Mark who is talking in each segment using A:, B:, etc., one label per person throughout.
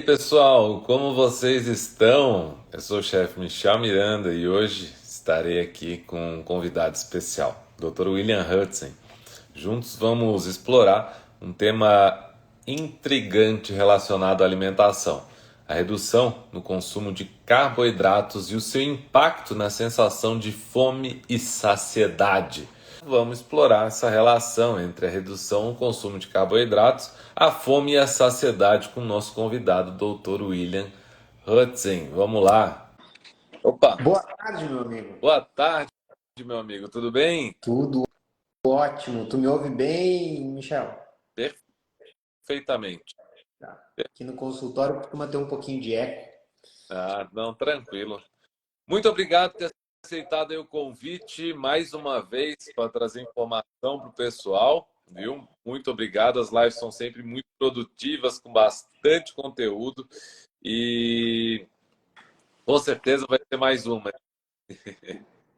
A: Pessoal, como vocês estão? Eu sou o chefe Michel Miranda e hoje estarei aqui com um convidado especial, Dr. William Hudson. Juntos vamos explorar um tema intrigante relacionado à alimentação, a redução no consumo de carboidratos e o seu impacto na sensação de fome e saciedade. Vamos explorar essa relação entre a redução no consumo de carboidratos, a fome e a saciedade com o nosso convidado, Dr. William Hudson. Vamos lá. Opa,
B: Boa tarde, meu amigo.
A: boa tarde, meu amigo. Tudo bem?
B: Tudo ótimo. Tu me ouve bem, Michel?
A: Perfeitamente.
B: Tá. Aqui no consultório costuma ter um pouquinho de eco.
A: Ah, não, tranquilo. Muito obrigado por ter aceitado aí o convite mais uma vez para trazer informação para o pessoal, viu? Muito obrigado. As lives são sempre muito produtivas, com bastante conteúdo e com certeza vai ter mais uma.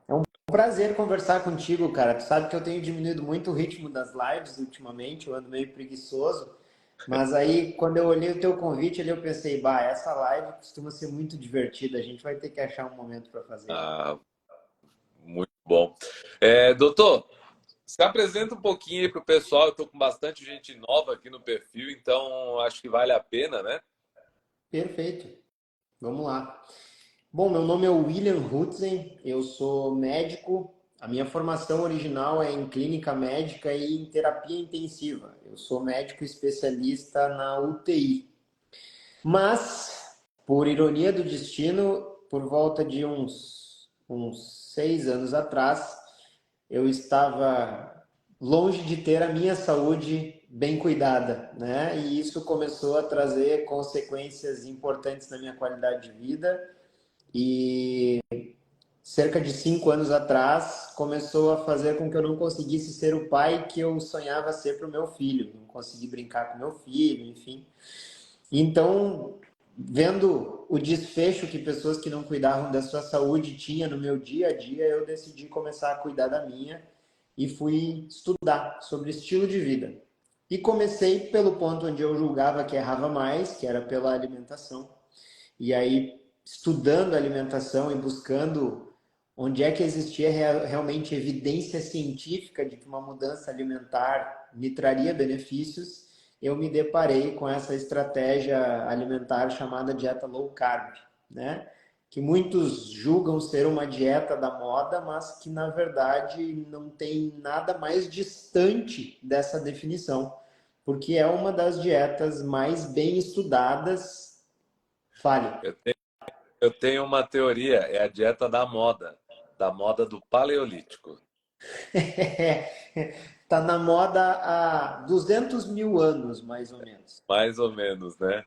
B: É um prazer conversar contigo, cara. Tu sabe que eu tenho diminuído muito o ritmo das lives ultimamente, eu ando meio preguiçoso. Mas aí, quando eu olhei o teu convite ali, eu pensei, bah, essa live costuma ser muito divertida. A gente vai ter que achar um momento para fazer.
A: Ah, muito bom. Doutor, se apresenta um pouquinho aí para o pessoal. Eu estou com bastante gente nova aqui no perfil, então acho que vale a pena, né?
B: Perfeito. Vamos lá. Bom, meu nome é William Hutzen, eu sou médico. A minha formação original é em clínica médica e em terapia intensiva. Eu sou médico especialista na UTI. Mas, por ironia do destino, por volta de uns 6 anos atrás, eu estava longe de ter a minha saúde bem cuidada, né? E isso começou a trazer consequências importantes na minha qualidade de vida e cerca de 5 anos atrás começou a fazer com que eu não conseguisse ser o pai que eu sonhava ser para o meu filho, não consegui brincar com meu filho, enfim. Então, vendo o desfecho que pessoas que não cuidavam da sua saúde tinham no meu dia a dia, eu decidi começar a cuidar da minha e fui estudar sobre estilo de vida. E comecei pelo ponto onde eu julgava que errava mais, que era pela alimentação. E aí, estudando alimentação e buscando onde é que existia realmente evidência científica de que uma mudança alimentar me traria benefícios, eu me deparei com essa estratégia alimentar chamada dieta low carb, né? Que muitos julgam ser uma dieta da moda, mas que na verdade não tem nada mais distante dessa definição, porque é uma das dietas mais bem estudadas. Fale.
A: Eu tenho, eu tenho uma teoria, é a dieta da moda do paleolítico.
B: Tá na moda há 200 mil anos, mais ou menos.
A: Mais ou menos, né?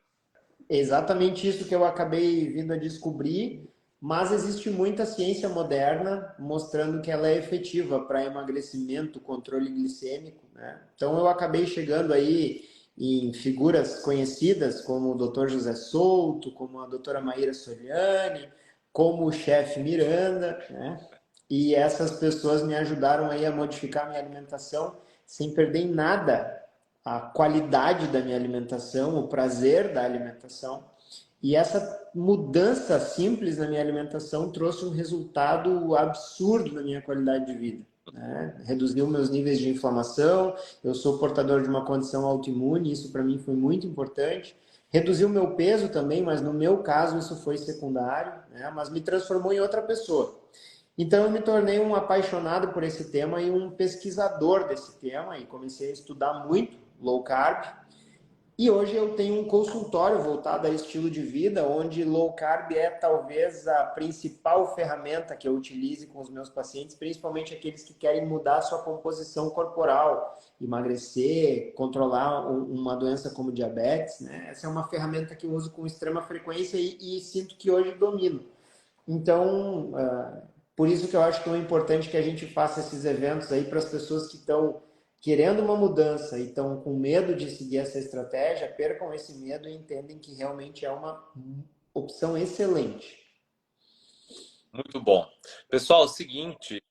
B: É exatamente isso que eu acabei vindo a descobrir, mas existe muita ciência moderna mostrando que ela é efetiva para emagrecimento, controle glicêmico, né? Então eu acabei chegando aí em figuras conhecidas como o Dr. José Souto, como a doutora Maíra Soliani, como o chefe Miranda, né? E essas pessoas me ajudaram aí a modificar minha alimentação sem perder em nada a qualidade da minha alimentação, o prazer da alimentação. E essa mudança simples na minha alimentação trouxe um resultado absurdo na minha qualidade de vida, né? Reduziu meus níveis de inflamação, eu sou portador de uma condição autoimune, isso para mim foi muito importante. Reduziu meu peso também, mas no meu caso isso foi secundário, né? Mas me transformou em outra pessoa. Então eu me tornei um apaixonado por esse tema e um pesquisador desse tema e comecei a estudar muito low carb. E hoje eu tenho um consultório voltado a estilo de vida, onde low carb é talvez a principal ferramenta que eu utilize com os meus pacientes, principalmente aqueles que querem mudar a sua composição corporal, emagrecer, controlar uma doença como diabetes, né? Essa é uma ferramenta que eu uso com extrema frequência e sinto que hoje domino. Então, por isso que eu acho que é importante que a gente faça esses eventos aí para as pessoas que estão querendo uma mudança e estão com medo de seguir essa estratégia, percam esse medo e entendem que realmente é uma opção excelente.
A: Muito bom. Pessoal, é o seguinte,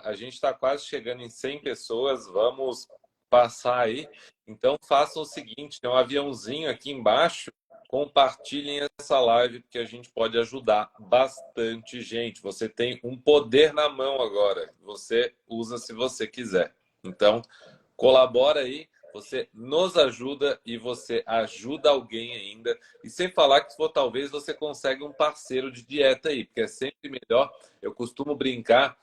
A: a gente está quase chegando em 100 pessoas, vamos passar aí. Então, façam o seguinte, tem um aviãozinho aqui embaixo compartilhem essa live, porque a gente pode ajudar bastante gente. Você tem um poder na mão agora. Você usa se você quiser. Então, colabora aí. Você nos ajuda e você ajuda alguém ainda. E sem falar que talvez você consegue um parceiro de dieta aí, porque é sempre melhor. Eu costumo brincar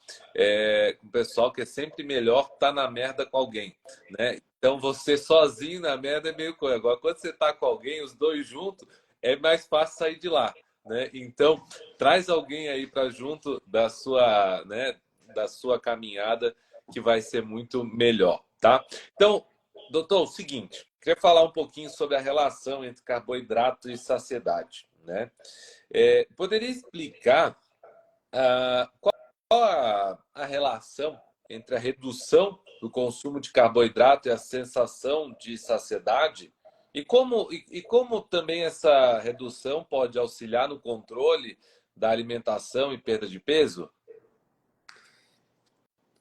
A: com o pessoal que é sempre melhor estar na merda com alguém, né? Então você sozinho na merda é meio coisa. Agora, quando você está com alguém, os dois juntos, é mais fácil sair de lá, né? Então, traz alguém aí para junto né, da sua caminhada, que vai ser muito melhor, tá? Então, doutor, o seguinte, queria falar um pouquinho sobre a relação entre carboidrato e saciedade, né? Poderia explicar qual a relação entre a redução do consumo de carboidrato e a sensação de saciedade? E como também essa redução pode auxiliar no controle da alimentação e perda de peso?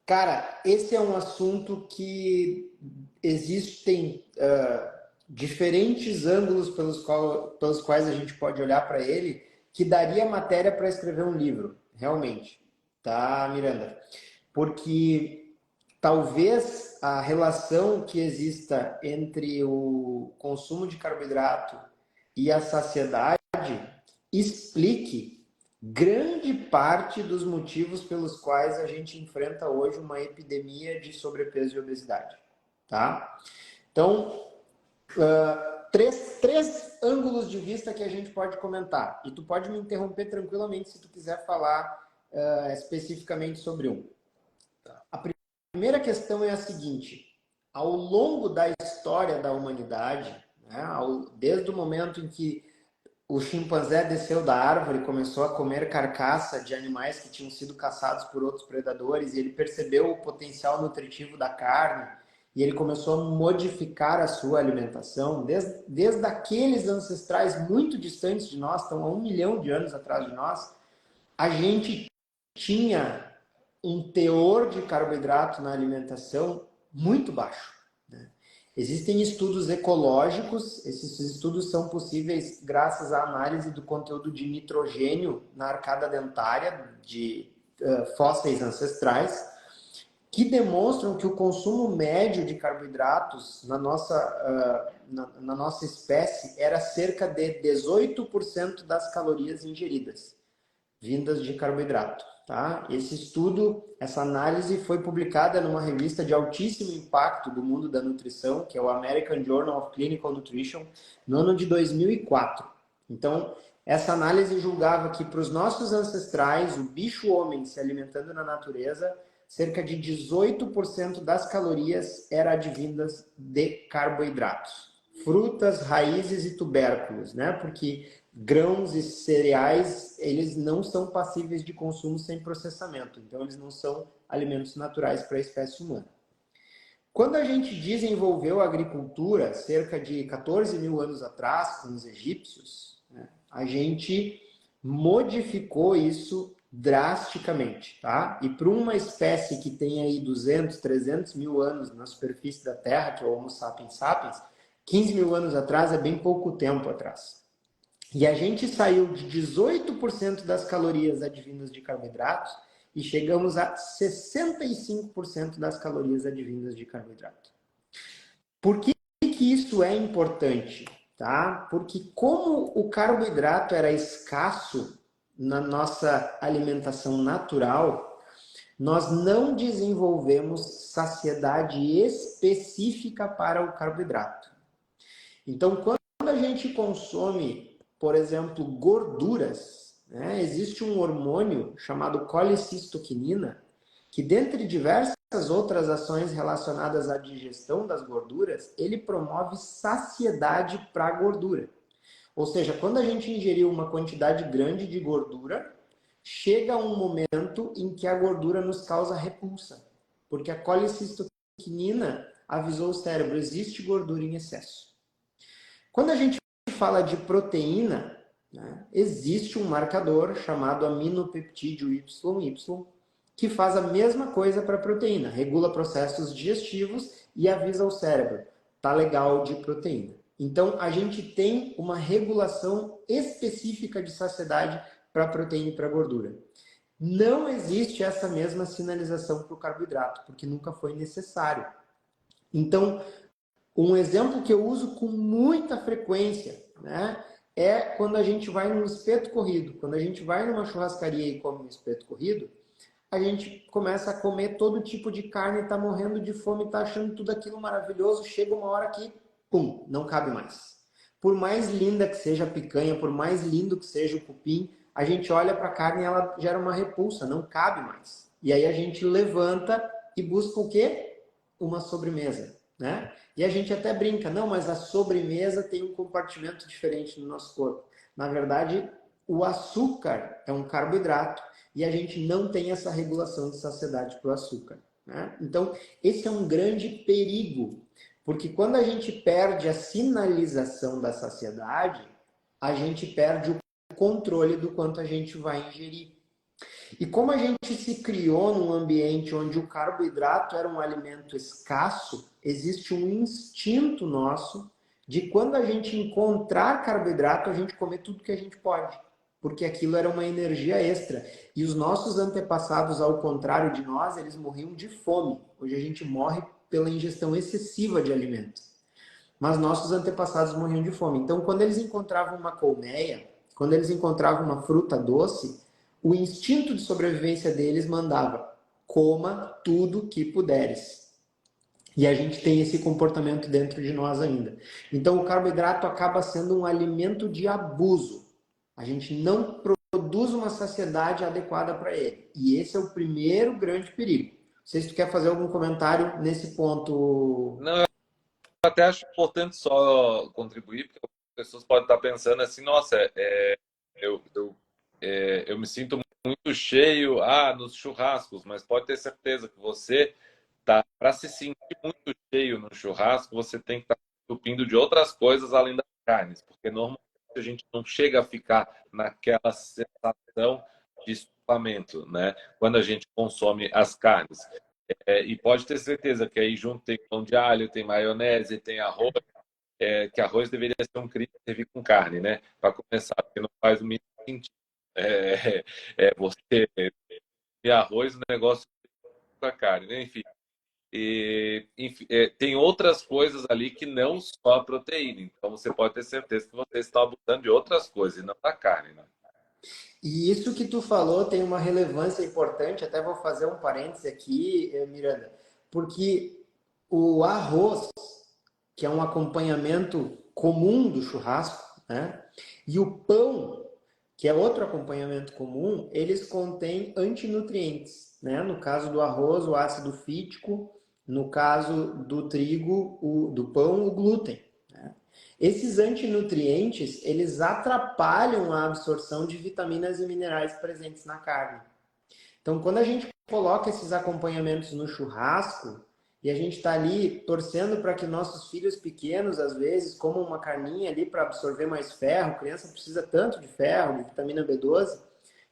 B: Cara, esse é um assunto que existem diferentes ângulos pelos quais a gente pode olhar para ele, que daria matéria para escrever um livro, realmente, tá, Miranda? Porque talvez a relação que exista entre o consumo de carboidrato e a saciedade explique grande parte dos motivos pelos quais a gente enfrenta hoje uma epidemia de sobrepeso e obesidade, tá? Então, três ângulos de vista que a gente pode comentar. E tu pode me interromper tranquilamente se tu quiser falar especificamente sobre um. A primeira questão é a seguinte: ao longo da história da humanidade, né, desde o momento em que o chimpanzé desceu da árvore e começou a comer carcaça de animais que tinham sido caçados por outros predadores, e ele percebeu o potencial nutritivo da carne, e ele começou a modificar a sua alimentação, desde aqueles ancestrais muito distantes de nós, estão há 1 milhão de anos atrás de nós, a gente tinha um teor de carboidrato na alimentação muito baixo. Existem estudos ecológicos, esses estudos são possíveis graças à análise do conteúdo de nitrogênio na arcada dentária de fósseis ancestrais, que demonstram que o consumo médio de carboidratos na nossa espécie era cerca de 18% das calorias ingeridas, vindas de carboidrato. Tá? Esse estudo, essa análise foi publicada numa revista de altíssimo impacto do mundo da nutrição, que é o American Journal of Clinical Nutrition, no ano de 2004. Então, essa análise julgava que para os nossos ancestrais, o bicho-homem se alimentando na natureza, cerca de 18% das calorias eram advindas de carboidratos. Frutas, raízes e tubérculos, né? Porque grãos e cereais, eles não são passíveis de consumo sem processamento. Então, eles não são alimentos naturais para a espécie humana. Quando a gente desenvolveu a agricultura, cerca de 14 mil anos atrás, com os egípcios, né, a gente modificou isso drasticamente, tá? E para uma espécie que tem aí 200, 300 mil anos na superfície da Terra, que é o Homo sapiens sapiens, 15 mil anos atrás é bem pouco tempo atrás. E a gente saiu de 18% das calorias advindas de carboidratos e chegamos a 65% das calorias advindas de carboidrato. Por que isso é importante? Tá? Porque como o carboidrato era escasso na nossa alimentação natural, nós não desenvolvemos saciedade específica para o carboidrato. Então, quando a gente consome, por exemplo, gorduras, né, existe um hormônio chamado colicistoquinina, que dentre diversas outras ações relacionadas à digestão das gorduras, ele promove saciedade para a gordura. Ou seja, quando a gente ingeriu uma quantidade grande de gordura, chega um momento em que a gordura nos causa repulsa, porque a colicistoquinina avisou o cérebro, existe gordura em excesso. Quando a gente fala de proteína, né, existe um marcador chamado aminopeptídeo YY, que faz a mesma coisa para a proteína, regula processos digestivos e avisa ao cérebro, tá legal de proteína. Então, a gente tem uma regulação específica de saciedade para proteína e para gordura. Não existe essa mesma sinalização para o carboidrato, porque nunca foi necessário. Então, um exemplo que eu uso com muita frequência, né, é quando a gente vai num espeto corrido. Quando a gente vai numa churrascaria e come um espeto corrido, a gente começa a comer todo tipo de carne, tá morrendo de fome, tá achando tudo aquilo maravilhoso, chega uma hora que, pum, não cabe mais. Por mais linda que seja a picanha, por mais lindo que seja o cupim, a gente olha para a carne e ela gera uma repulsa, não cabe mais. E aí a gente levanta e busca o quê? Uma sobremesa, né? E a gente até brinca, não, mas a sobremesa tem um compartimento diferente no nosso corpo. Na verdade, o açúcar é um carboidrato e a gente não tem essa regulação de saciedade para o açúcar, né? Então, esse é um grande perigo, porque quando a gente perde a sinalização da saciedade, a gente perde o controle do quanto a gente vai ingerir. E como a gente se criou num ambiente onde o carboidrato era um alimento escasso, existe um instinto nosso de quando a gente encontrar carboidrato, a gente comer tudo que a gente pode, porque aquilo era uma energia extra. E os nossos antepassados, ao contrário de nós, eles morriam de fome. Hoje a gente morre pela ingestão excessiva de alimentos. Mas nossos antepassados morriam de fome. Então, quando eles encontravam uma colmeia, quando eles encontravam uma fruta doce, o instinto de sobrevivência deles mandava: coma tudo que puderes. E a gente tem esse comportamento dentro de nós ainda. Então, o carboidrato acaba sendo um alimento de abuso. A gente não produz uma saciedade adequada para ele. E esse é o primeiro grande perigo. Não sei se tu quer fazer algum comentário nesse ponto.
A: Não, eu até acho importante só contribuir, porque as pessoas podem estar pensando assim, nossa, eu, eu, eu me sinto muito cheio nos churrascos, mas pode ter certeza que você tá, para se sentir muito cheio no churrasco, você tem que estar entupindo de outras coisas além das carnes, porque normalmente a gente não chega a ficar naquela sensação de estufamento, né? Quando a gente consome as carnes. E pode ter certeza que aí junto tem pão de alho, tem maionese, tem arroz, que arroz deveria ser um crime servir com carne, né? Para começar, porque não faz o mínimo sentido. Você e arroz, o negócio com a carne, né? Enfim, tem outras coisas ali que não só a proteína. Então você pode ter certeza que você está abusando de outras coisas e não da carne, né?
B: E isso que tu falou tem uma relevância importante, até vou fazer um parêntese aqui, Miranda, porque o arroz, que é um acompanhamento comum do churrasco, né? E o pão, que é outro acompanhamento comum, eles contêm antinutrientes, né? No caso do arroz, o ácido fítico, no caso do trigo, do pão, o glúten. Né? Esses antinutrientes, eles atrapalham a absorção de vitaminas e minerais presentes na carne. Então, quando a gente coloca esses acompanhamentos no churrasco e a gente está ali torcendo para que nossos filhos pequenos, às vezes, comam uma carninha ali para absorver mais ferro, a criança precisa tanto de ferro, de vitamina B12.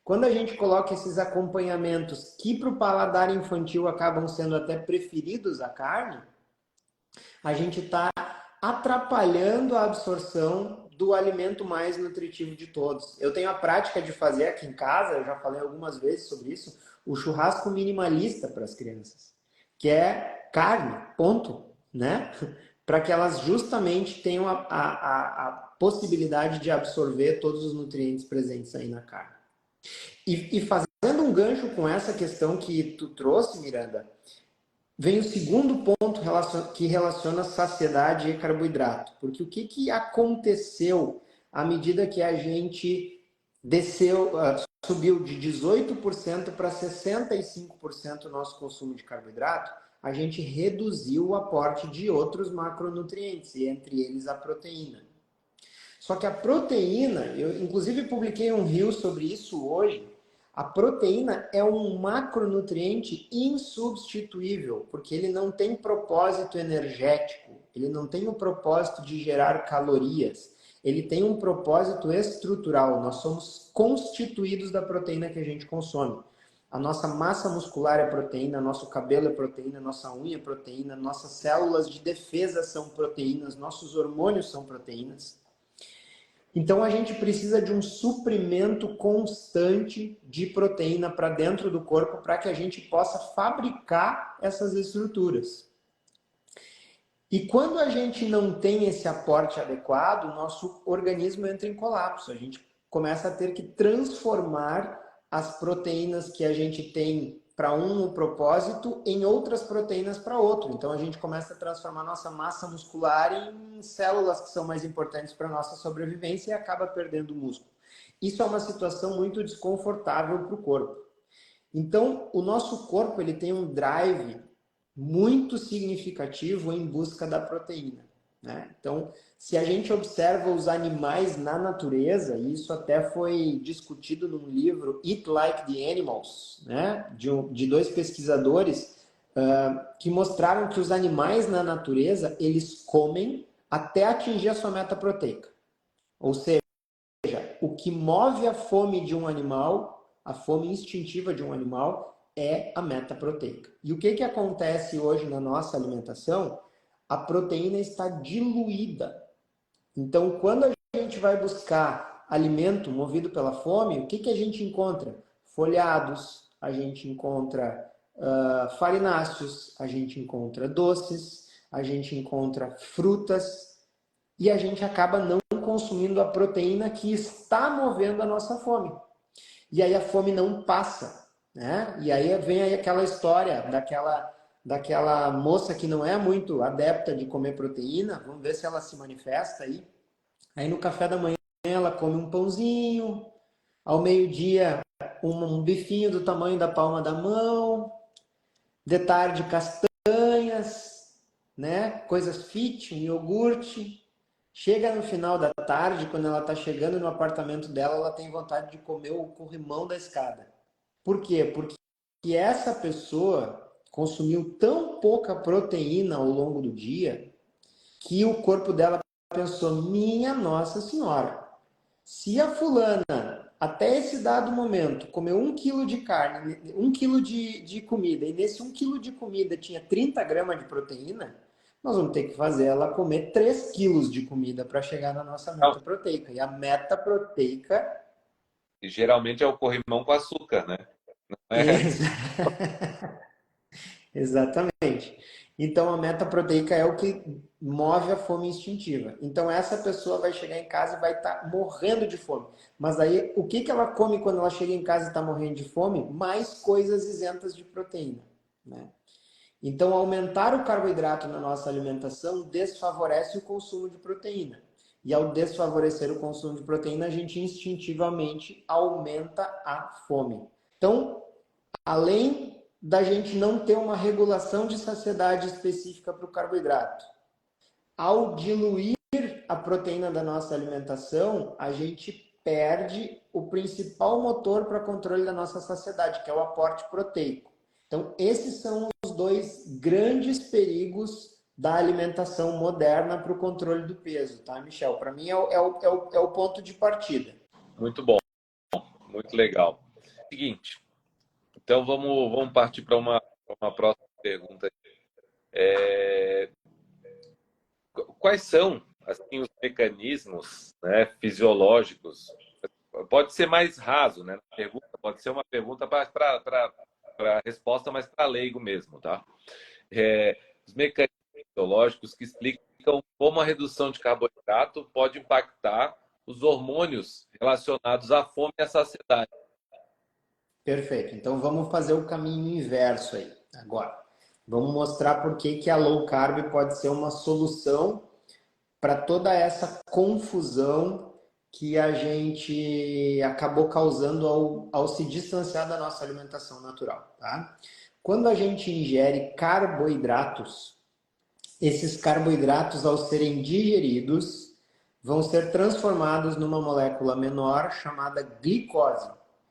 B: Quando a gente coloca esses acompanhamentos que para o paladar infantil acabam sendo até preferidos à carne, a gente está atrapalhando a absorção do alimento mais nutritivo de todos. Eu tenho a prática de fazer aqui em casa, eu já falei algumas vezes sobre isso, o churrasco minimalista para as crianças, que é carne, ponto, né? Para que elas justamente tenham a possibilidade de absorver todos os nutrientes presentes aí na carne. E fazendo um gancho com essa questão que tu trouxe, Miranda, vem o segundo ponto que relaciona saciedade e carboidrato. Porque o que aconteceu à medida que a gente subiu de 18% para 65% o nosso consumo de carboidrato, a gente reduziu o aporte de outros macronutrientes, e entre eles a proteína. Só que a proteína, eu inclusive publiquei um reel sobre isso hoje, a proteína é um macronutriente insubstituível, porque ele não tem propósito energético, ele não tem o propósito de gerar calorias, ele tem um propósito estrutural. Nós somos constituídos da proteína que a gente consome. A nossa massa muscular é proteína, nosso cabelo é proteína, nossa unha é proteína, nossas células de defesa são proteínas, nossos hormônios são proteínas. Então a gente precisa de um suprimento constante de proteína para dentro do corpo para que a gente possa fabricar essas estruturas. E quando a gente não tem esse aporte adequado, o nosso organismo entra em colapso. A gente começa a ter que transformar as proteínas que a gente tem para um propósito em outras proteínas para outro. Então a gente começa a transformar nossa massa muscular em células que são mais importantes para a nossa sobrevivência e acaba perdendo músculo. Isso é uma situação muito desconfortável para o corpo. Então o nosso corpo ele tem um drive muito significativo em busca da proteína, né? Então, se a gente observa os animais na natureza, e isso até foi discutido num livro Eat Like the Animals, né? De dois pesquisadores que mostraram que os animais na natureza, eles comem até atingir a sua meta proteica. Ou seja, o que move a fome de um animal, a fome instintiva de um animal, é a meta proteica. E o que acontece hoje na nossa alimentação? A proteína está diluída. Então, quando a gente vai buscar alimento movido pela fome, o que a gente encontra? Folhados, a gente encontra farináceos, a gente encontra doces, a gente encontra frutas e a gente acaba não consumindo a proteína que está movendo a nossa fome. E aí a fome não passa, né? E aí vem aí aquela história daquela moça que não é muito adepta de comer proteína, vamos ver se ela se manifesta aí. Aí no café da manhã ela come um pãozinho, ao meio-dia um bifinho do tamanho da palma da mão, de tarde castanhas, né? Coisas fit, um iogurte. Chega no final da tarde, quando ela está chegando no apartamento dela, ela tem vontade de comer o corrimão da escada. Por quê? Porque essa pessoa consumiu tão pouca proteína ao longo do dia que o corpo dela pensou, minha Nossa Senhora, se a fulana, até esse dado momento, comeu 1 quilo de carne, 1 quilo de comida, e nesse 1 quilo de comida tinha 30 gramas de proteína, nós vamos ter que fazer ela comer 3 quilos de comida para chegar na nossa meta proteica. E a meta proteica...
A: E geralmente é o corrimão com açúcar, né?
B: Exatamente. Então, a meta proteica é o que move a fome instintiva. Então, essa pessoa vai chegar em casa e vai estar morrendo de fome. Mas aí, o que ela come quando ela chega em casa e está morrendo de fome? Mais coisas isentas de proteína, né? Então, aumentar o carboidrato na nossa alimentação desfavorece o consumo de proteína. E ao desfavorecer o consumo de proteína, a gente instintivamente aumenta a fome. Então, além da gente não ter uma regulação de saciedade específica para o carboidrato, ao diluir a proteína da nossa alimentação, a gente perde o principal motor para controle da nossa saciedade, que é o aporte proteico. Então, esses são os dois grandes perigos da alimentação moderna para o controle do peso, tá, Michel? Para mim é o ponto de partida.
A: Muito bom, muito legal. Seguinte, então vamos partir para uma próxima pergunta. Quais são assim, os mecanismos, né, fisiológicos? Pode ser mais raso, né? Pergunta, pode ser uma pergunta para resposta, mas para leigo mesmo, tá? Os mecanismos fisiológicos que explicam como a redução de carboidrato pode impactar os hormônios relacionados à fome e à saciedade.
B: Perfeito. Então vamos fazer o caminho inverso aí agora. Vamos mostrar por que a low carb pode ser uma solução para toda essa confusão que a gente acabou causando ao se distanciar da nossa alimentação natural, tá? Quando a gente ingere carboidratos, esses carboidratos, ao serem digeridos, vão ser transformados numa molécula menor chamada glicose,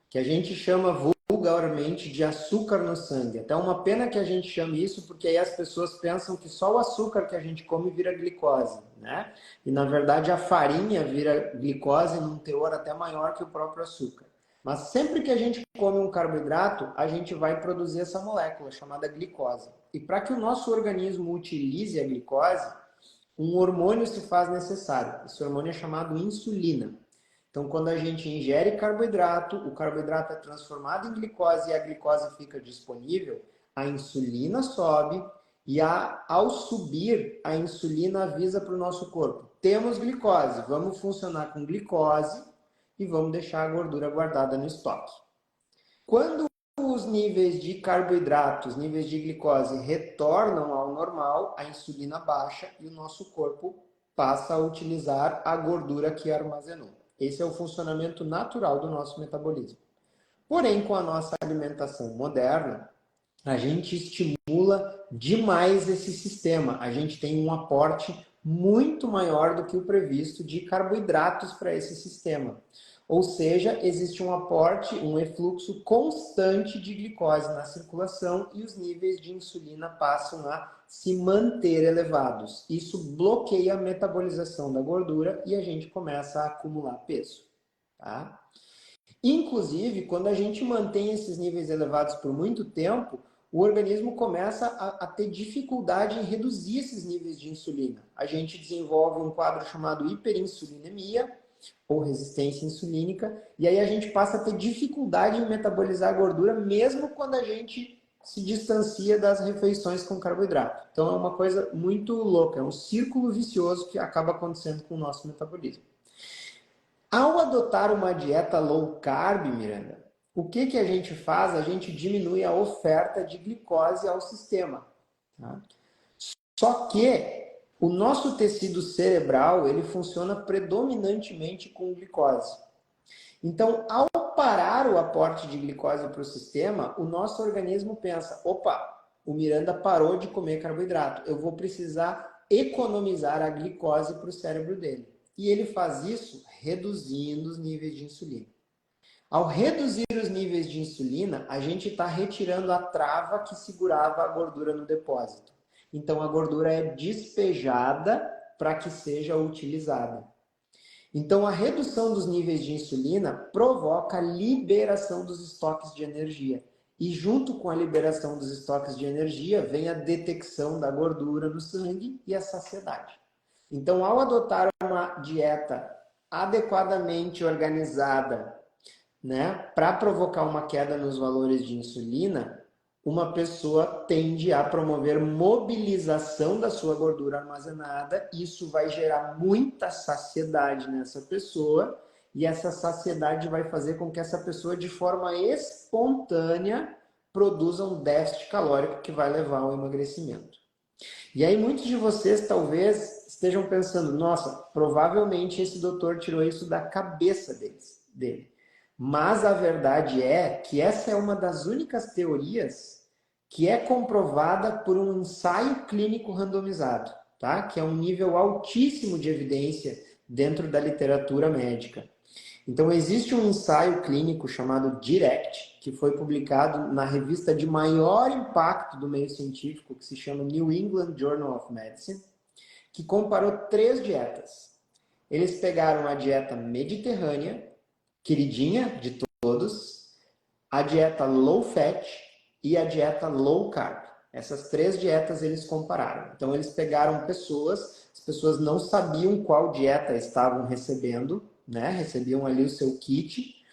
B: que a gente chama vulgarmente de açúcar no sangue. Até uma pena que a gente chame isso, porque aí as pessoas pensam que só o açúcar que a gente come vira glicose, né? E na verdade a farinha vira glicose num teor até maior que o próprio açúcar. Mas sempre que a gente come um carboidrato, a gente vai produzir essa molécula chamada glicose. E para que o nosso organismo utilize a glicose, um hormônio se faz necessário. Esse hormônio é chamado insulina. Então, quando a gente ingere carboidrato, o carboidrato é transformado em glicose e a glicose fica disponível, a insulina sobe e ao subir, a insulina avisa para o nosso corpo: temos glicose, vamos funcionar com glicose e vamos deixar a gordura guardada no estoque. Quando os níveis de carboidratos, níveis de glicose retornam ao normal, a insulina baixa e o nosso corpo passa a utilizar a gordura que armazenou. Esse é o funcionamento natural do nosso metabolismo. Porém, com a nossa alimentação moderna, a gente estimula demais esse sistema. A gente tem um aporte muito maior do que o previsto de carboidratos para esse sistema. Ou seja, existe um aporte, um efluxo constante de glicose na circulação e os níveis de insulina passam a se manter elevados. Isso bloqueia a metabolização da gordura e a gente começa a acumular peso. Tá? Inclusive, quando a gente mantém esses níveis elevados por muito tempo, o organismo começa a ter dificuldade em reduzir esses níveis de insulina. A gente desenvolve um quadro chamado hiperinsulinemia, ou resistência insulínica, e aí a gente passa a ter dificuldade em metabolizar a gordura, mesmo quando a gente se distancia das refeições com carboidrato. Então é uma coisa muito louca, é um círculo vicioso que acaba acontecendo com o nosso metabolismo. Ao adotar uma dieta low carb, Miranda, o que a gente faz? A gente diminui a oferta de glicose ao sistema. Tá? Só que o nosso tecido cerebral, ele funciona predominantemente com glicose. Então, ao parar o aporte de glicose para o sistema, o nosso organismo pensa: opa, o Miranda parou de comer carboidrato, eu vou precisar economizar a glicose para o cérebro dele. E ele faz isso reduzindo os níveis de insulina. Ao reduzir os níveis de insulina, a gente está retirando a trava que segurava a gordura no depósito. Então, a gordura é despejada para que seja utilizada. Então, a redução dos níveis de insulina provoca a liberação dos estoques de energia. E junto com a liberação dos estoques de energia, vem a detecção da gordura no sangue e a saciedade. Então, ao adotar uma dieta adequadamente organizada, né, para provocar uma queda nos valores de insulina, uma pessoa tende a promover mobilização da sua gordura armazenada. Isso vai gerar muita saciedade nessa pessoa e essa saciedade vai fazer com que essa pessoa, de forma espontânea, produza um déficit calórico que vai levar ao emagrecimento. E aí muitos de vocês talvez estejam pensando: nossa, provavelmente esse doutor tirou isso da cabeça dele. Mas a verdade é que essa é uma das únicas teorias que é comprovada por um ensaio clínico randomizado, tá? Que é um nível altíssimo de evidência dentro da literatura médica. Então, existe um ensaio clínico chamado DIRECT, que foi publicado na revista de maior impacto do meio científico, que se chama New England Journal of Medicine, que comparou 3 dietas. Eles pegaram a dieta mediterrânea, queridinha de todos, a dieta low fat e a dieta low carb. Essas 3 dietas eles compararam. Então, eles pegaram pessoas, as pessoas não sabiam qual dieta estavam recebendo, né? Recebiam ali o seu kit,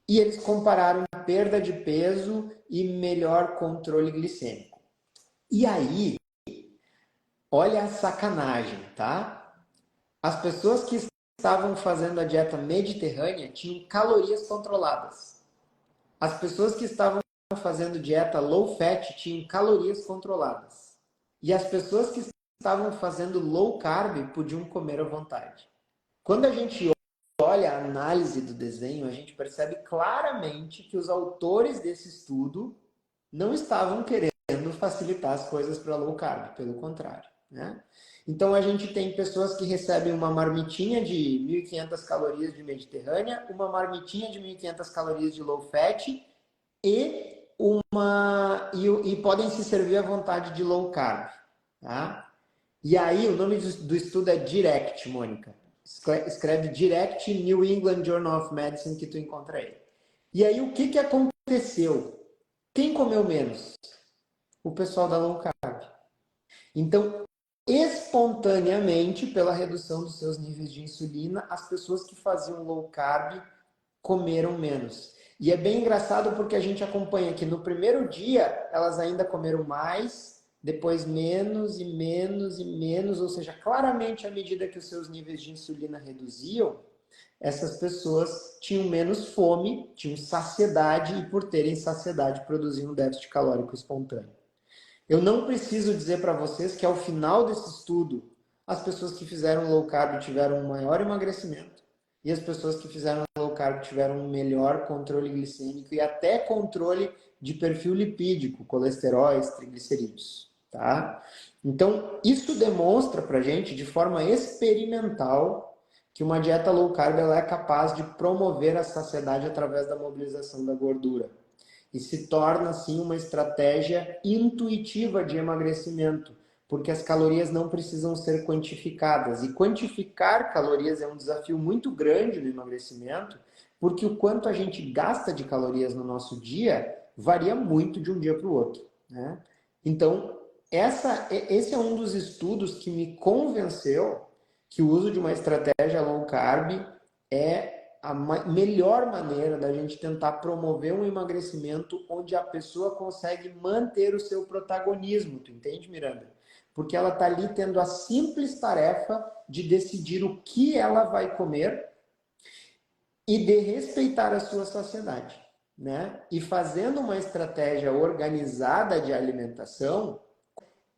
B: e eles compararam perda de peso e melhor controle glicêmico. E aí, olha a sacanagem, tá? As pessoas que estavam fazendo a dieta mediterrânea tinham calorias controladas. As pessoas que estavam fazendo dieta low fat tinham calorias controladas. E as pessoas que estavam fazendo low carb podiam comer à vontade. Quando a gente olha a análise do desenho, a gente percebe claramente que os autores desse estudo não estavam querendo facilitar as coisas para low carb, pelo contrário, né? Então, a gente tem pessoas que recebem uma marmitinha de 1.500 calorias de mediterrânea, uma marmitinha de 1.500 calorias de low fat e podem se servir à vontade de low carb, tá? E aí, o nome do estudo é DIRECT, Mônica. Escreve DIRECT, New England Journal of Medicine, que tu encontra aí. E aí o que, que aconteceu? Quem comeu menos? O pessoal da low carb. Então, espontaneamente, pela redução dos seus níveis de insulina, as pessoas que faziam low carb comeram menos. E é bem engraçado porque a gente acompanha que no primeiro dia elas ainda comeram mais, depois menos e menos e menos, ou seja, claramente à medida que os seus níveis de insulina reduziam, essas pessoas tinham menos fome, tinham saciedade e por terem saciedade produziam um déficit calórico espontâneo. Eu não preciso dizer para vocês que ao final desse estudo, as pessoas que fizeram low carb tiveram um maior emagrecimento e as pessoas que fizeram low carb tiveram um melhor controle glicêmico e até controle de perfil lipídico, colesteróis, triglicerídeos, tá? Então, isso demonstra para gente de forma experimental que uma dieta low carb ela é capaz de promover a saciedade através da mobilização da gordura e se torna assim uma estratégia intuitiva de emagrecimento, porque as calorias não precisam ser quantificadas. E quantificar calorias é um desafio muito grande no emagrecimento, porque o quanto a gente gasta de calorias no nosso dia varia muito de um dia para o outro, né? Então, esse é um dos estudos que me convenceu que o uso de uma estratégia low carb é a melhor maneira da gente tentar promover um emagrecimento onde a pessoa consegue manter o seu protagonismo, tu entende, Miranda? Porque ela está ali tendo a simples tarefa de decidir o que ela vai comer e de respeitar a sua saciedade, né? E fazendo uma estratégia organizada de alimentação,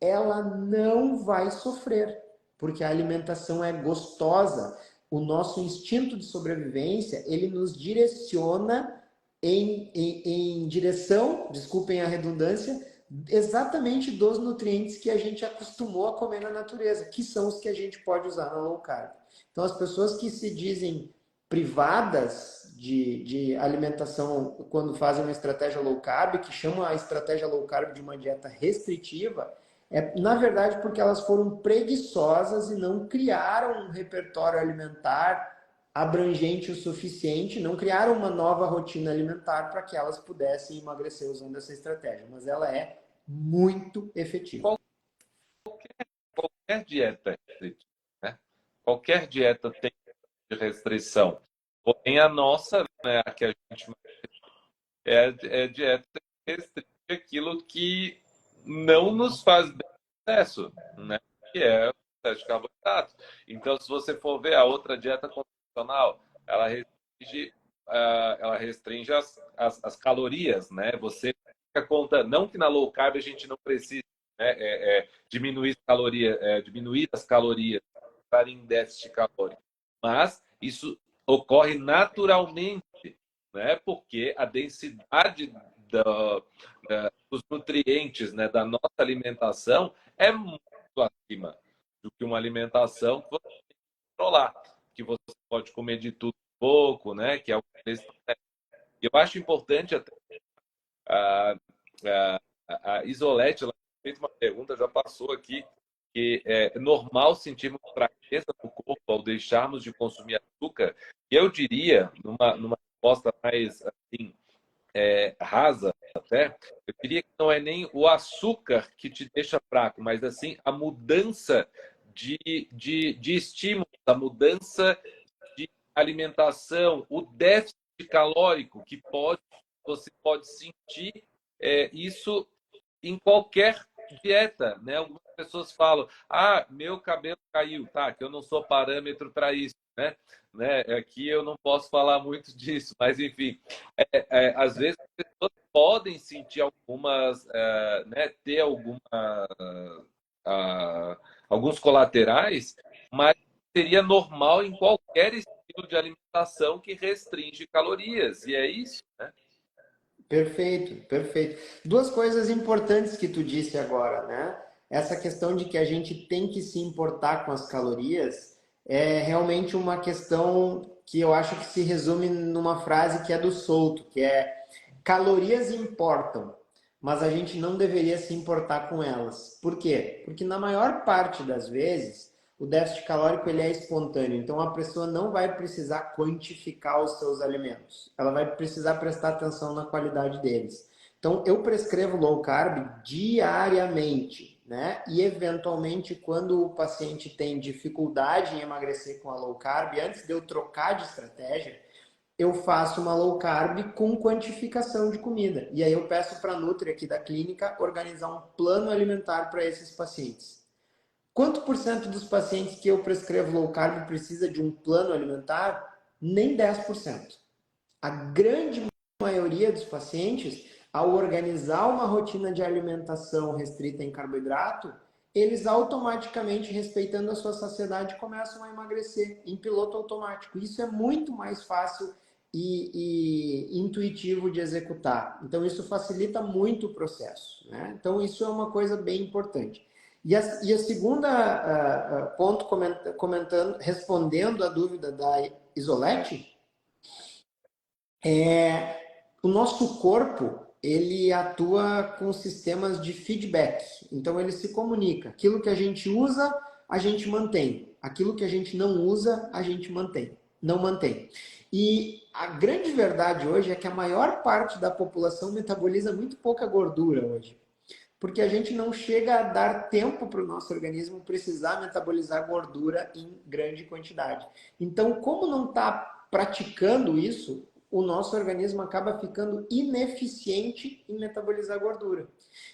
B: ela não vai sofrer, porque a alimentação é gostosa. O nosso instinto de sobrevivência, ele nos direciona em direção, desculpem a redundância, exatamente dos nutrientes que a gente acostumou a comer na natureza, que são os que a gente pode usar na low carb. Então, as pessoas que se dizem privadas de alimentação quando fazem uma estratégia low carb, que chamam a estratégia low carb de uma dieta restritiva, na verdade, porque elas foram preguiçosas e não criaram um repertório alimentar abrangente o suficiente, não criaram uma nova rotina alimentar para que elas pudessem emagrecer usando essa estratégia. Mas ela é muito efetiva.
A: Qualquer dieta é restritiva, né? Qualquer dieta tem restrição. Porém, a nossa, né, a que a gente é dieta que restringe aquilo que não nos faz bem excesso, né? Que é o excesso de carboidrato. Então, se você for ver a outra dieta convencional, ela restringe as calorias, né? Você fica contando, não que na low carb a gente não precise, né, diminuir as calorias para em déficit calórico, mas isso ocorre naturalmente, né? Porque a densidade dos nutrientes, né, da nossa alimentação é muito acima do que uma alimentação que você pode controlar, que você pode comer de tudo um pouco, né? Que é o que eu acho importante até a Isolete, ela fez uma pergunta, já passou aqui, que é normal sentirmos fraqueza no corpo ao deixarmos de consumir açúcar. E eu diria, numa resposta mais assim, rasa até, eu diria que não é nem o açúcar que te deixa fraco, mas assim a mudança de estímulo, a mudança de alimentação, o déficit calórico que você pode sentir isso em qualquer dieta, né? Algumas pessoas falam, meu cabelo caiu, tá? Que eu não sou parâmetro para isso, né? Aqui eu não posso falar muito disso, mas enfim, às vezes as pessoas podem sentir né? Ter alguns colaterais, mas seria normal em qualquer estilo de alimentação que restringe calorias, e é isso, né?
B: Perfeito, perfeito. Duas coisas importantes que tu disse agora, né? Essa questão de que a gente tem que se importar com as calorias é realmente uma questão que eu acho que se resume numa frase que é do Souto, que é calorias importam, mas a gente não deveria se importar com elas. Por quê? Porque na maior parte das vezes, o déficit calórico ele é espontâneo. Então, a pessoa não vai precisar quantificar os seus alimentos. Ela vai precisar prestar atenção na qualidade deles. Então, eu prescrevo low carb diariamente, né? E, eventualmente, quando o paciente tem dificuldade em emagrecer com a low carb, antes de eu trocar de estratégia, eu faço uma low carb com quantificação de comida. E aí eu peço para a Nutri aqui da clínica organizar um plano alimentar para esses pacientes. Quanto por cento dos pacientes que eu prescrevo low carb precisa de um plano alimentar? Nem 10%. A grande maioria dos pacientes, ao organizar uma rotina de alimentação restrita em carboidrato, eles automaticamente, respeitando a sua saciedade, começam a emagrecer em piloto automático. Isso é muito mais fácil e intuitivo de executar. Então, isso facilita muito o processo, né? Então, isso é uma coisa bem importante. E a segunda ponto, respondendo a dúvida da Isolete, o nosso corpo, ele atua com sistemas de feedback. Então, ele se comunica. Aquilo que a gente usa, a gente mantém. Aquilo que a gente não usa, a gente mantém. Não mantém. E a grande verdade hoje é que a maior parte da população metaboliza muito pouca gordura hoje. Porque a gente não chega a dar tempo para o nosso organismo precisar metabolizar gordura em grande quantidade. Então, como não está praticando isso, o nosso organismo acaba ficando ineficiente em metabolizar gordura.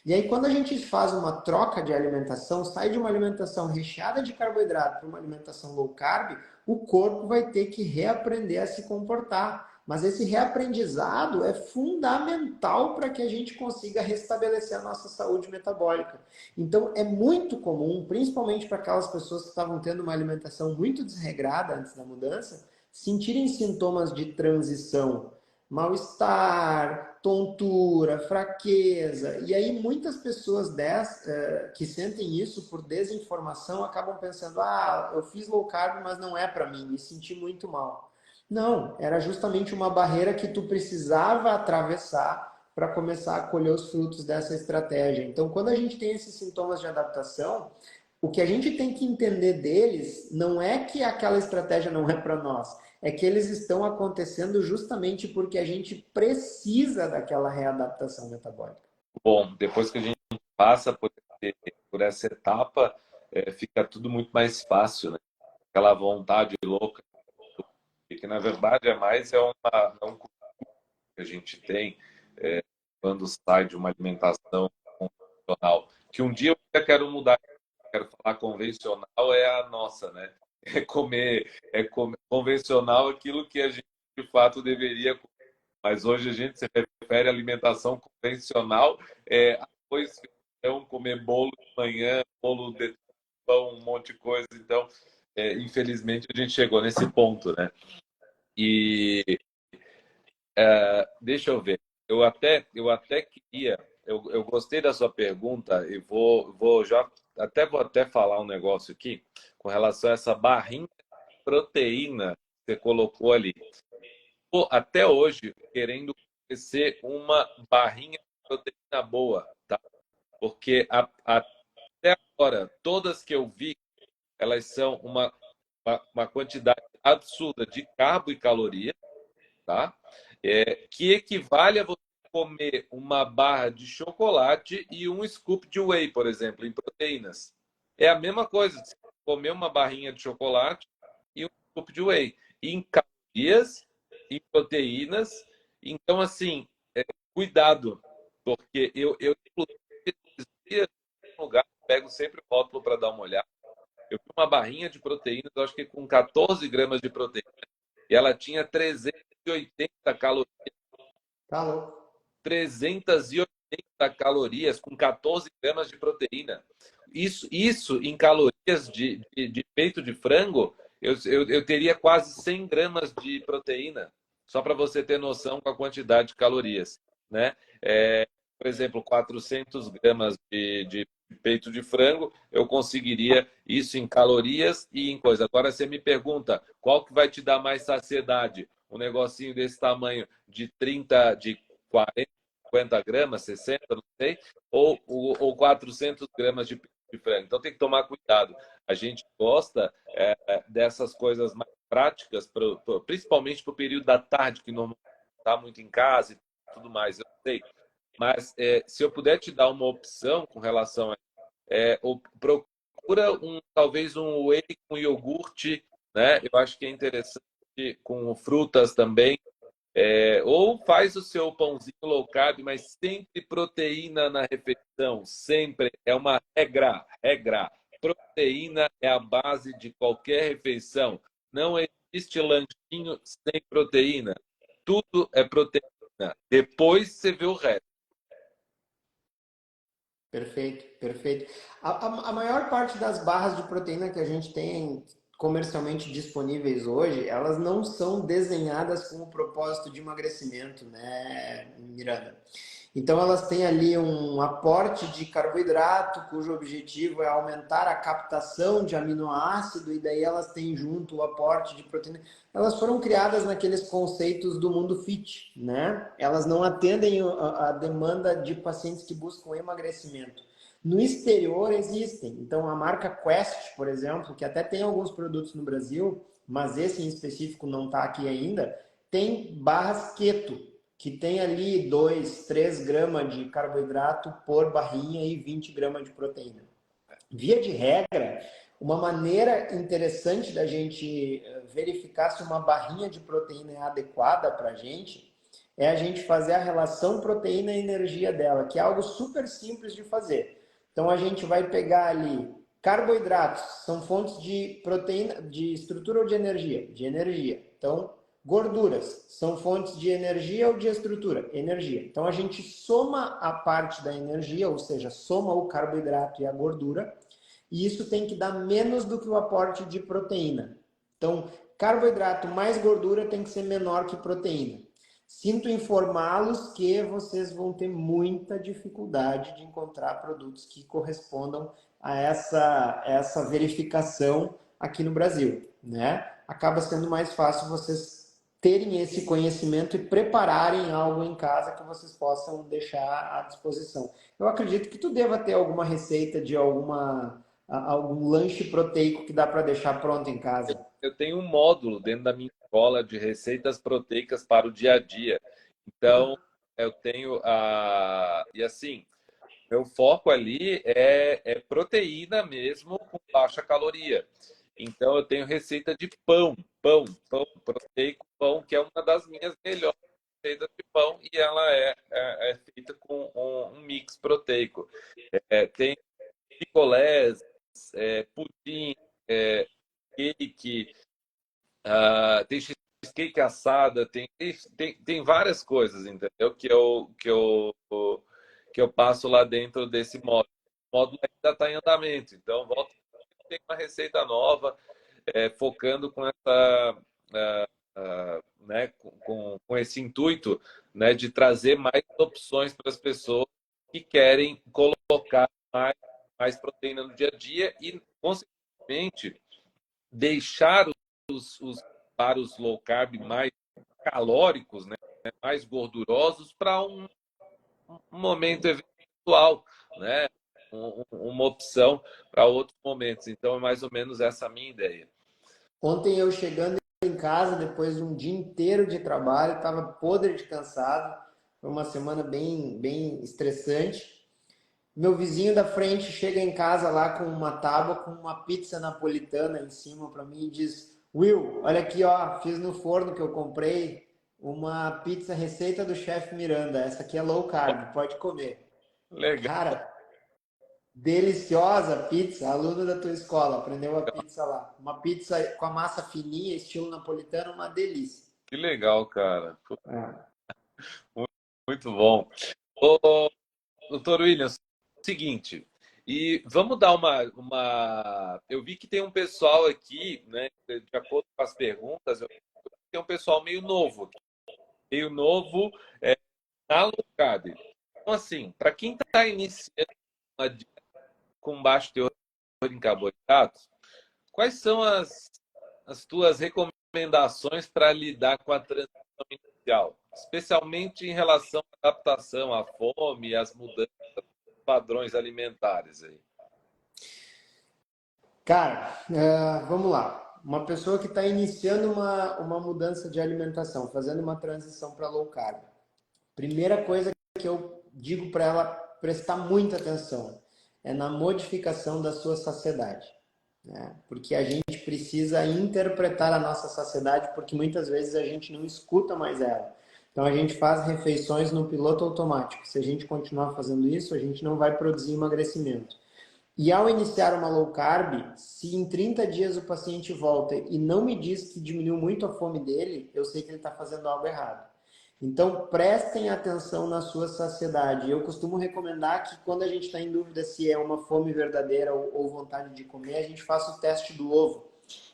B: E aí, quando a gente faz uma troca de alimentação, sai de uma alimentação recheada de carboidrato para uma alimentação low carb, o corpo vai ter que reaprender a se comportar. Mas esse reaprendizado é fundamental para que a gente consiga restabelecer a nossa saúde metabólica. Então, é muito comum, principalmente para aquelas pessoas que estavam tendo uma alimentação muito desregrada antes da mudança, sentirem sintomas de transição, mal-estar, tontura, fraqueza. E aí, muitas pessoas que sentem isso por desinformação acabam pensando: ah, eu fiz low carb, mas não é para mim, me senti muito mal. Não, era justamente uma barreira que tu precisava atravessar para começar a colher os frutos dessa estratégia. Então, quando a gente tem esses sintomas de adaptação, o que a gente tem que entender deles não é que aquela estratégia não é para nós, é que eles estão acontecendo justamente porque a gente precisa daquela readaptação metabólica.
A: Bom, depois que a gente passa por essa etapa, fica tudo muito mais fácil, né? Aquela vontade louca, que na verdade é um costume que a gente tem quando sai de uma alimentação convencional. Que um dia eu ainda quero mudar, quero falar convencional é a nossa, né? Comer convencional aquilo que a gente de fato deveria comer. Mas hoje a gente se refere à alimentação convencional, arroz, feijão, comer bolo de manhã, bolo de pão, um monte de coisa. Então, infelizmente, a gente chegou nesse ponto, né? E deixa eu ver. Eu até queria. Eu gostei da sua pergunta e vou até falar um negócio aqui com relação a essa barrinha de proteína que você colocou ali. Tô até hoje querendo conhecer uma barrinha de proteína boa, tá? Porque até agora, todas que eu vi, elas são uma quantidade absurda de carbo e caloria, tá? Que equivale a você comer uma barra de chocolate e um scoop de whey, por exemplo, em proteínas. É a mesma coisa, você comer uma barrinha de chocolate e um scoop de whey. Em calorias, em proteínas. Então, assim, cuidado, porque inclusive, esses dias, em um lugar, pego sempre o rótulo para dar uma olhada. Eu vi uma barrinha de proteínas, eu acho que com 14 gramas de proteína, e ela tinha 380 calorias.
B: Tá louco.
A: 380 calorias com 14 gramas de proteína. Isso em calorias de peito de frango, eu teria quase 100 gramas de proteína, só para você ter noção com a quantidade de calorias, né? Por exemplo, 400 gramas de peito de frango, eu conseguiria isso em calorias e em coisa. Agora você me pergunta, qual que vai te dar mais saciedade? Um negocinho desse tamanho de 30, de 40, 50 gramas, 60, não sei, ou 400 gramas de peito de frango. Então tem que tomar cuidado. A gente gosta dessas coisas mais práticas, principalmente para o período da tarde, que normalmente está muito em casa e tudo mais, eu sei. Mas se eu puder te dar uma opção com relação a procura talvez um whey com iogurte, né? Eu acho que é interessante com frutas também. Ou faz o seu pãozinho low carb, mas sempre proteína na refeição, sempre é uma regra. Proteína é a base de qualquer refeição. Não existe lanchinho sem proteína. Tudo é proteína. Depois você vê o resto.
B: Perfeito, perfeito. A maior parte das barras de proteína que a gente tem comercialmente disponíveis hoje, elas não são desenhadas com o propósito de emagrecimento, né, Miranda? Então elas têm ali um aporte de carboidrato, cujo objetivo é aumentar a captação de aminoácido, e daí elas têm junto o aporte de proteína. Elas foram criadas naqueles conceitos do mundo fit, né? Elas não atendem a demanda de pacientes que buscam emagrecimento. No exterior existem. Então a marca Quest, por exemplo, que até tem alguns produtos no Brasil, mas esse em específico não está aqui ainda, tem barras keto, que tem ali 2, 3 gramas de carboidrato por barrinha e 20 gramas de proteína. Via de regra, uma maneira interessante da gente verificar se uma barrinha de proteína é adequada para a gente é a gente fazer a relação proteína e energia dela, que é algo super simples de fazer. Então a gente vai pegar ali carboidratos, são fontes de proteína, de estrutura ou de energia? De energia. Então, gorduras são fontes de energia ou de estrutura? Energia. Então a gente soma a parte da energia, ou seja, soma o carboidrato e a gordura, e isso tem que dar menos do que o aporte de proteína. Então, carboidrato mais gordura tem que ser menor que proteína. Sinto informá-los que vocês vão ter muita dificuldade de encontrar produtos que correspondam a essa verificação aqui no Brasil, né? Acaba sendo mais fácil vocês terem esse conhecimento e prepararem algo em casa que vocês possam deixar à disposição. Eu acredito que tu deva ter alguma receita de algum lanche proteico que dá para deixar pronto em casa.
A: Eu tenho um módulo dentro da minha escola de receitas proteicas para o dia a dia. Então, eu tenho e assim, meu foco ali é proteína mesmo com baixa caloria. Então, eu tenho receita de pão proteico, pão, que é uma das minhas melhores receitas de pão, e ela é feita com um mix proteico. Tem picolés, pudim, cake, tem cheesecake assada, tem várias coisas, entendeu? Que eu passo lá dentro desse módulo. O módulo ainda está em andamento, então volta tem uma receita nova, focando com essa, né, com esse intuito, né, de trazer mais opções para as pessoas que querem colocar mais proteína no dia a dia e, consequentemente, deixar para os low carb mais calóricos, né, mais gordurosos, para um momento eventual, né? Uma opção para outros momentos. Então, é mais ou menos essa a minha ideia.
B: Ontem eu chegando em casa, depois de um dia inteiro de trabalho, estava podre de cansado. Foi uma semana bem, bem estressante. Meu vizinho da frente chega em casa lá com uma tábua com uma pizza napolitana em cima para mim e diz: Will, olha aqui, ó, fiz no forno que eu comprei uma pizza receita do chefe Miranda. Essa aqui é low carb, pode comer.
A: Legal,
B: Cara, deliciosa pizza, aluno da tua escola, aprendeu a pizza lá. Uma pizza com a massa fininha, estilo napolitano, uma delícia.
A: que legal, cara.
B: É.
A: Muito, muito bom. Ô, doutor Williams, seguinte, e vamos dar Eu vi que tem um pessoal aqui, né, de acordo com as perguntas, tem um pessoal meio novo aqui. Meio novo na low carb. Então, assim, para quem está iniciando uma dieta com baixo teor em carboidratos, quais são as tuas recomendações para lidar com a transição inicial, especialmente em relação à adaptação à fome e às mudanças de padrões alimentares aí?
B: Cara, vamos lá. Uma pessoa que está iniciando uma mudança de alimentação, fazendo uma transição para low carb. Primeira coisa que eu digo para ela prestar muita atenção é na modificação da sua saciedade, né? Porque a gente precisa interpretar a nossa saciedade, porque muitas vezes a gente não escuta mais ela. Então a gente faz refeições no piloto automático. Se a gente continuar fazendo isso, a gente não vai produzir emagrecimento. E ao iniciar uma low carb, se em 30 dias o paciente volta e não me diz que diminuiu muito a fome dele, eu sei que ele está fazendo algo errado. Então, prestem atenção na sua saciedade. Eu costumo recomendar que quando a gente está em dúvida se é uma fome verdadeira ou vontade de comer, a gente faça o teste do ovo,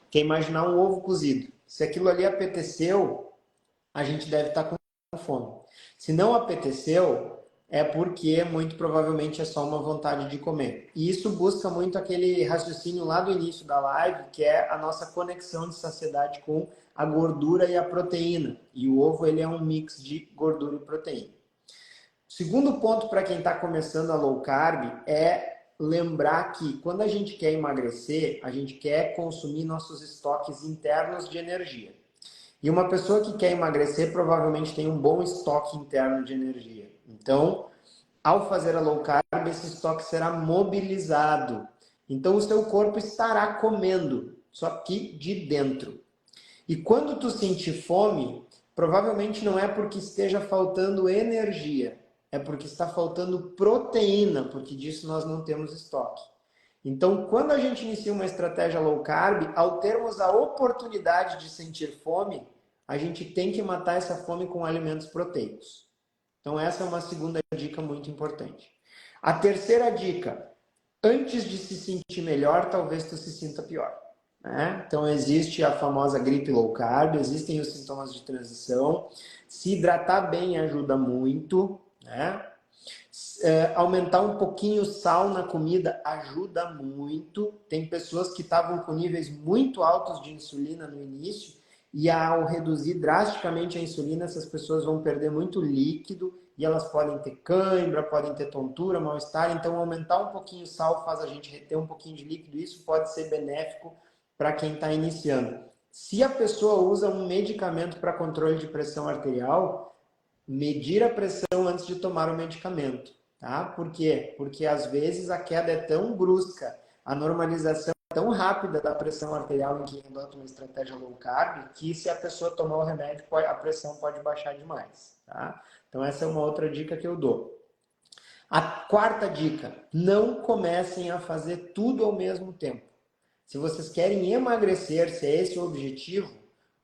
B: que é imaginar um ovo cozido. Se aquilo ali apeteceu, a gente deve estar com fome. Se não apeteceu, é porque muito provavelmente é só uma vontade de comer. E isso busca muito aquele raciocínio lá do início da live, que é a nossa conexão de saciedade com a gordura e a proteína. E o ovo ele é um mix de gordura e proteína. Segundo ponto para quem está começando a low carb é lembrar que quando a gente quer emagrecer, a gente quer consumir nossos estoques internos de energia. E uma pessoa que quer emagrecer provavelmente tem um bom estoque interno de energia. Então, ao fazer a low carb, esse estoque será mobilizado. Então, o seu corpo estará comendo, só que de dentro. E quando tu sentir fome, provavelmente não é porque esteja faltando energia, é porque está faltando proteína, porque disso nós não temos estoque. Então, quando a gente inicia uma estratégia low carb, ao termos a oportunidade de sentir fome, a gente tem que matar essa fome com alimentos proteicos. Então, essa é uma segunda dica muito importante. A terceira dica, antes de se sentir melhor, talvez tu se sinta pior, né? Então, existe a famosa gripe low carb, existem os sintomas de transição. Se hidratar bem ajuda muito, né? Aumentar um pouquinho o sal na comida ajuda muito. Tem pessoas que estavam com níveis muito altos de insulina no início e ao reduzir drasticamente a insulina, essas pessoas vão perder muito líquido e elas podem ter cãibra, podem ter tontura, mal-estar. Então, aumentar um pouquinho o sal faz a gente reter um pouquinho de líquido. Isso pode ser benéfico para quem está iniciando. Se a pessoa usa um medicamento para controle de pressão arterial, medir a pressão antes de tomar o medicamento, tá? Por quê? Porque às vezes a queda é tão brusca, a normalização é tão rápida da pressão arterial em quem adota uma estratégia low carb, que se a pessoa tomar o remédio, a pressão pode baixar demais, tá? Então essa é uma outra dica que eu dou. A quarta dica, não comecem a fazer tudo ao mesmo tempo. Se vocês querem emagrecer, se é esse o objetivo,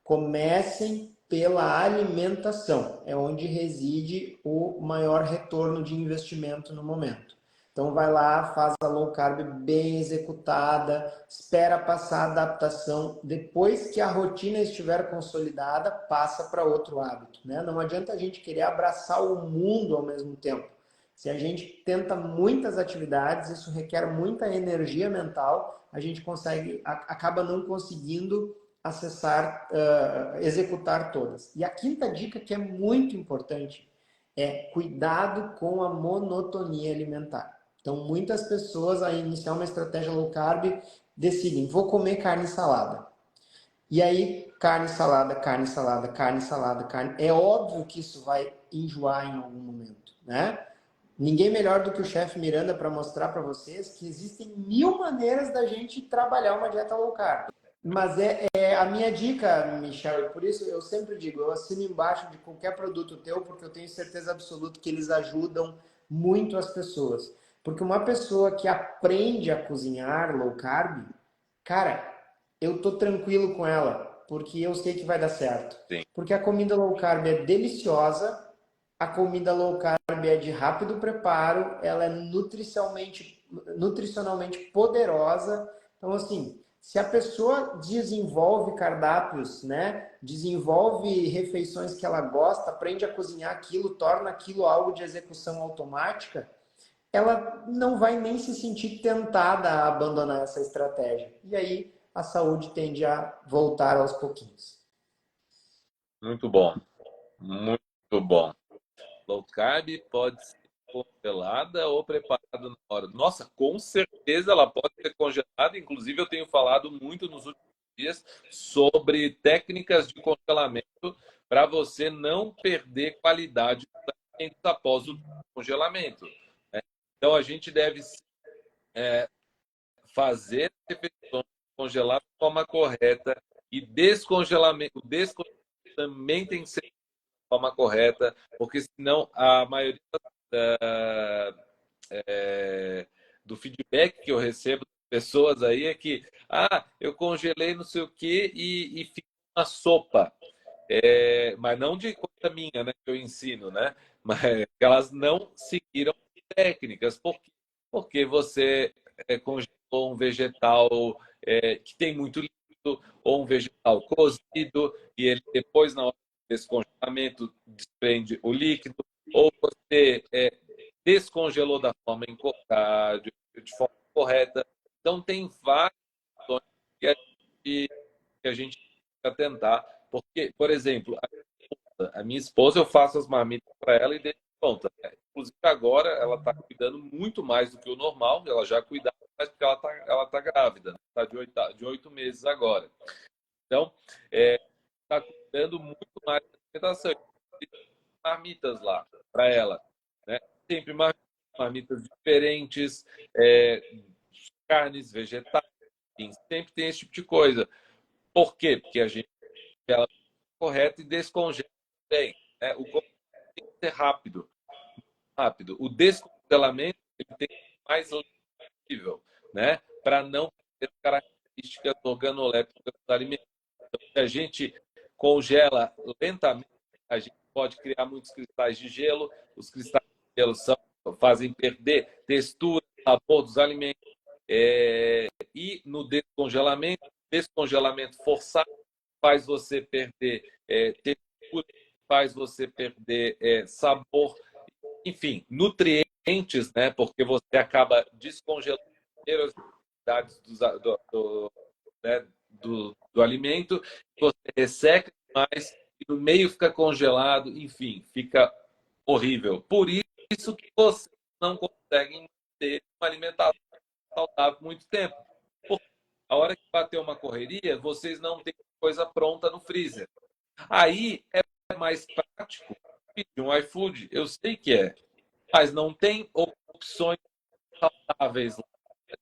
B: comecem pela alimentação. É onde reside o maior retorno de investimento no momento. Então vai lá, faz a low carb bem executada, espera passar a adaptação. Depois que a rotina estiver consolidada, passa para outro hábito, né? Não adianta a gente querer abraçar o mundo ao mesmo tempo. Se a gente tenta muitas atividades, isso requer muita energia mental, a gente acaba não conseguindo acessar, executar todas. E a quinta dica, que é muito importante, é cuidado com a monotonia alimentar. Então, muitas pessoas, ao iniciar uma estratégia low carb, decidem, vou comer carne e salada. E aí, carne, salada, carne, salada, carne, salada, carne. É óbvio que isso vai enjoar em algum momento, né? Ninguém melhor do que o chefe Miranda para mostrar para vocês que existem 1000 maneiras da gente trabalhar uma dieta low carb. Mas é a minha dica, Michel, e por isso eu sempre digo, eu assino embaixo de qualquer produto teu, porque eu tenho certeza absoluta que eles ajudam muito as pessoas. Porque uma pessoa que aprende a cozinhar low carb, cara, eu tô tranquilo com ela, porque eu sei que vai dar certo.
A: Sim.
B: Porque a comida low carb é deliciosa, a comida low carb é de rápido preparo, ela é nutricionalmente poderosa. Então, assim, se a pessoa desenvolve cardápios, né, desenvolve refeições que ela gosta, aprende a cozinhar aquilo, torna aquilo algo de execução automática, ela não vai nem se sentir tentada a abandonar essa estratégia. E aí a saúde tende a voltar aos pouquinhos.
A: Muito bom. Muito bom. Low carb pode ser congelada ou preparada na hora? Nossa, com certeza ela pode ser congelada. Inclusive, eu tenho falado muito nos últimos dias sobre técnicas de congelamento para você não perder qualidade dos alimentos após o congelamento, né? Então, a gente deve fazer a refeição, congelar de forma correta e descongelamento. O descongelamento também tem que ser de forma correta, porque senão a maioria do feedback que eu recebo das pessoas aí é que eu congelei não sei o que e fica uma sopa. Mas não de coisa minha, né, que eu ensino, né? Mas elas não seguiram técnicas. Por quê? Porque você congelou um vegetal que tem muito líquido, ou um vegetal cozido, e ele depois, na hora do descongelamento, desprende o líquido, ou você descongelou da forma de forma correta. Então, tem várias questões que a gente tem que atentar. Porque, por exemplo, a minha esposa, eu faço as marmitas para ela e deixo pronta, né? Inclusive, agora ela está cuidando muito mais do que o normal. Ela já cuidava, mas porque ela tá grávida, né? Está de 8 meses agora. Então, está cuidando muito mais da alimentação. Marmitas lá para ela, né? Sempre marmitas diferentes, carnes, vegetais, enfim, sempre tem esse tipo de coisa. Por quê? Porque a gente ela correta e descongela bem, né? O congelamento tem que ser rápido. O descongelamento ele tem que ser mais flexível, né? Para não ter características organolépticas dos alimentos. Então, se a gente congela lentamente, a gente pode criar muitos cristais de gelo. Os cristais de gelo fazem perder textura, sabor dos alimentos. E no descongelamento forçado faz você perder textura, faz você perder sabor, enfim, nutrientes, né? Porque você acaba descongelando as unidades né, do alimento, você resseca mais e no meio fica congelado, enfim, fica horrível. Por isso que vocês não conseguem ter uma alimentação saudável por muito tempo. Porque a hora que bater uma correria, vocês não têm coisa pronta no freezer. Aí é mais prático pedir um iFood. Eu sei que mas não tem opções saudáveis.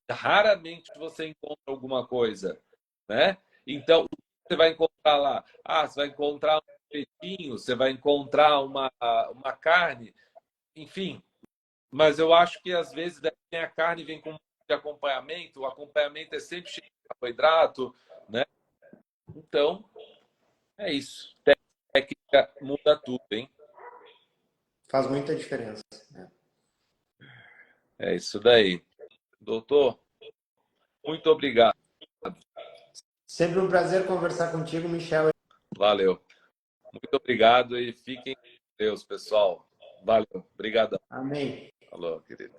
A: Raramente você encontra alguma coisa, né? Então, você vai encontrar lá, você vai encontrar um peixinho, você vai encontrar uma carne, enfim. Mas eu acho que às vezes vem a carne vem com de acompanhamento, o acompanhamento é sempre cheio de carboidrato, né? Então, é isso. Técnica muda tudo, hein?
B: Faz muita diferença.
A: É isso daí. Doutor, muito obrigado.
B: Sempre um prazer conversar contigo, Michel.
A: Valeu. Muito obrigado e fiquem com Deus, pessoal. Valeu. Obrigadão.
B: Amém.
A: Falou, querido.